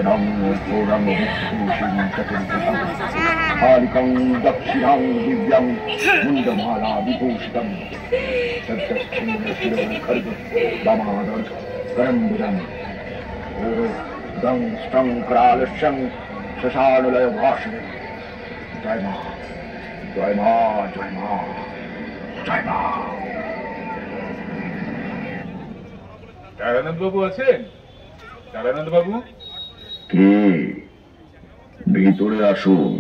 উত্তরং ঘোরং বিষ্ণুশীং চতুর্ভুজং কালিকং দক্ষিণাং দিব্যাং মুণ্ডমালা বিভূষিতং সদ্যচ্ছিন্ন শিরং খর্গ বামাদর্শ করম্বুজং ওরো দং strong করালস্যং শ্মশানলয় ভাষণে। জয় মা, জয় মা, জয় মা, জয় মা। তারানন্দ বাবু আছেন? তারানন্দ বাবু কে? ভিতরে আসুন।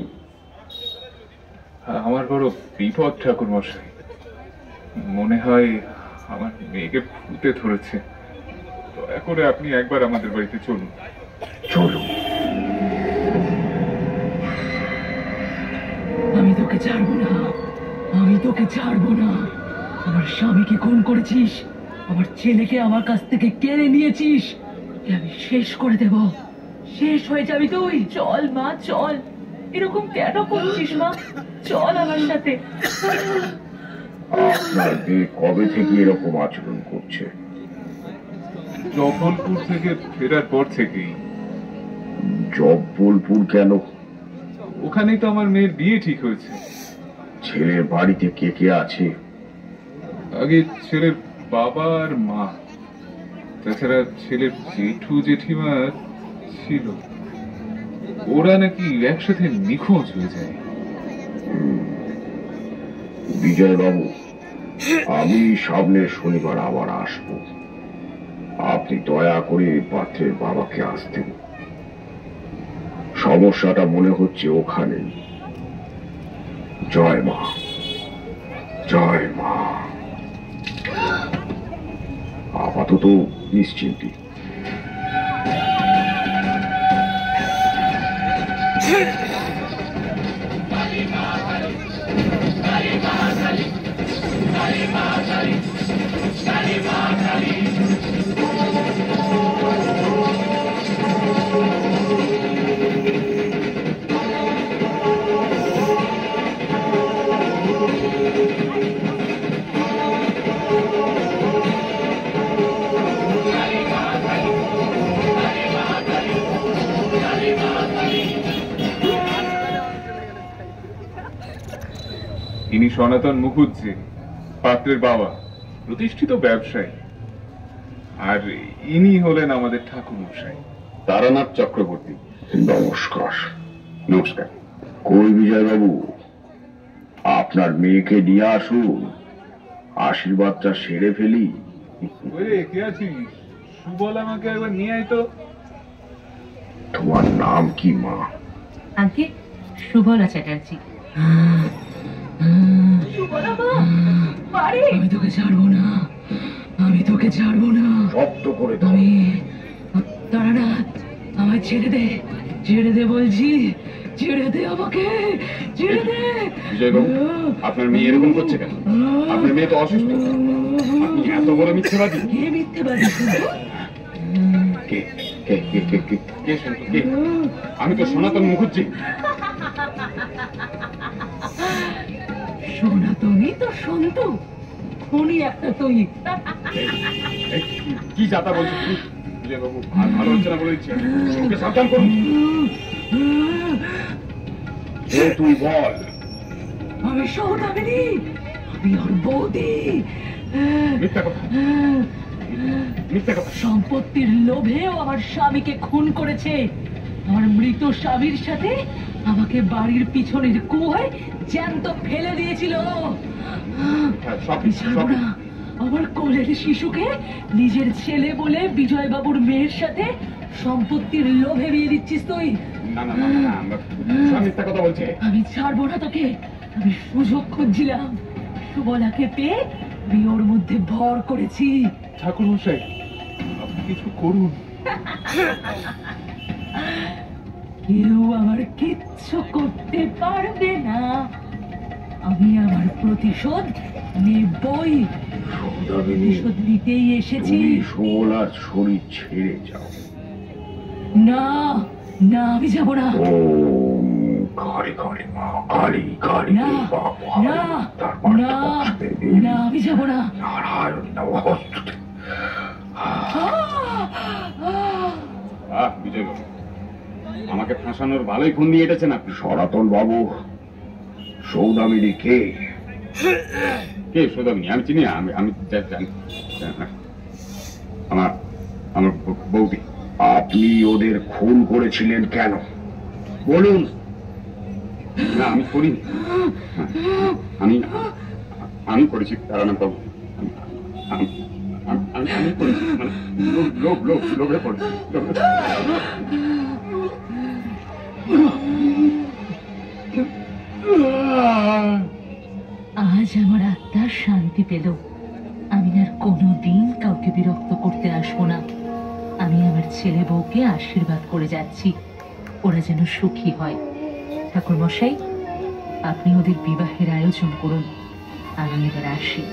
আমার বড় বিপদ ঠাকুর মশাই, মনে হয় আমার মেয়েকে ভূতে ধরেছে। দয়া করে আপনি একবার আমাদের বাড়িতে চলুন। চলুন। আমি তোকে ছাড়বো না, আমি তোকে ছাড়বো না। আমার স্বামীকে খুন করেছিস, আমার ছেলেকে আমার কাছ থেকে কেড়ে নিয়েছিস, আমি শেষ করে দেব। শেষ হয়ে যাবি তুই। চল মা, চল। এরকম কেন করছিস মা? চল আমার সাথে। আপনার মেয়ে কবে থেকে এরকম আচরণ করছে? জব্বলপুর থেকে ফেরার পর থেকেই। জব্বলপুর কেন? ওখানেই তো আমার মেয়ের বিয়ে ঠিক হয়েছে। ছেলের বাড়িতে কে কে আছে? আগে ছেলের বাবা আর মা, তাছাড়া ছেলের জেঠু জেঠিমা ছিল। ওরা নাকি একসাথে নিখোঁজ হয়ে যায়। বিজয় বাবু, আমি সামনের শনিবার আবার আসব। আপনি দয়া করে পাত্রের বাবাকে আসতেন। সমস্যাটা মনে হচ্ছে ওখানেই। জয় মা, জয় মা। আপাতত নিশ্চিন্তি। ইনি সনাতন মুখুজ্জি, পাত্রের বাবা, প্রতিষ্ঠিত ব্যবসায়ী। আর ইনি হলেন আমাদের ঠাকুর মশাই, তারানাথ চক্রবর্তী। নমস্কার। নমস্কার। কই বিজয় বাবু, আপনার মেয়েকে নিয়ে আসুন, আশীর্বাদটা সেরে ফেলি। কে আছিস? সুবল, আমাকে একবার নিয়ে আয় তো। তোমার নাম কি মা? আগে সুবলা চ্যাটার্জি। আমি তোকে ছাড়বো না, আমি তোকে ছাড়বো না। শব্দ করে আমি তারানাথ, আমায় ছেড়ে দে, ছেড়ে দে বলছি, ছেড়ে দে আমাকে, ছেড়ে দে। বিজয় বাবু, আপনার মেয়ে এরকম করছে কেন? আপনার মেয়ে তো অসুস্থ। আপনি এত বড় মিথ্যেবাদী। কে মিথ্যেবাদী? কে কে কে কে কে কে শুনতো? কে? আমি তো সনাতন মুখুজ্জি। সনাতনই তো সন্তু, খুনি একটা তুই। কি যাতা বলছো তুমি? বিজয় বাবু, আর ভালো হচ্ছে না বলে দিচ্ছি। ওকে সাবধান করুন। তুই বল। আমি সৌদামিনী, আমি ওর বৌদি। মিথ্যা কথা, মিথ্যা কথা। সম্পত্তির লোভেও আমার স্বামীকে খুন করেছে। আমার মৃত স্বামীর সাথে আমাকে বাড়ির পিছনের কুয়োয় জ্যান্ত ফেলে দিয়েছিল। আমার কোলের শিশুকে নিজের ছেলে বলে বিজয় বাবুর মেয়ের সাথে সম্পত্তির লোভে বিয়ে দিচ্ছিস তুই। না না না না, মিথ্যা কথা বলছে। আমি ছাড়বো না তোকে। আমি সুযোগ খুঁজছিলাম, সুবলাকে পেয়ে আমি ওর মধ্যে ভর করেছি। ঠাকুর মশাই, আপনি কিছু করুন। কেউ আমার কিচ্ছু করতে পারবে না। আমি আমার প্রতিশোধ নেবই। প্রতিশোধ নিতেই এসেছি। সোলার শরীর ছেড়ে যাও। না না, আমি যাব না। ঘরে ঘরে মা কালী, কালী না না না না, আমি যাব না। নারায়ণ নমস্তে। বিজয় বাবু, আমাকে ফাঁসানোর ভালোই ফোন দিয়ে এটেছেন আপনি। সনাতন বাবু, সৌদামিনী কে? কে সৌদামিনী? আমি চিনি না। আমি জানি আমার আমার বৌদি। আপনি ওদের খুন করেছিলেন কেন বলুন? না, আমি করিনি। আমি আমি করেছি তারানাথ বাবু। আমি করেছি, মানে লোভে পড়েছি। আজ আমার আত্মা শান্তি পেল। আমি আর কোনোদিন কাউকে বিরক্ত করতে আসবো না। আমি আমার ছেলে বউকে আশীর্বাদ করে যাচ্ছি, ওরা যেন সুখী হয়। ঠাকুর মশাই, আপনি ওদের বিবাহের আয়োজন করুন, আমি এবার আসি।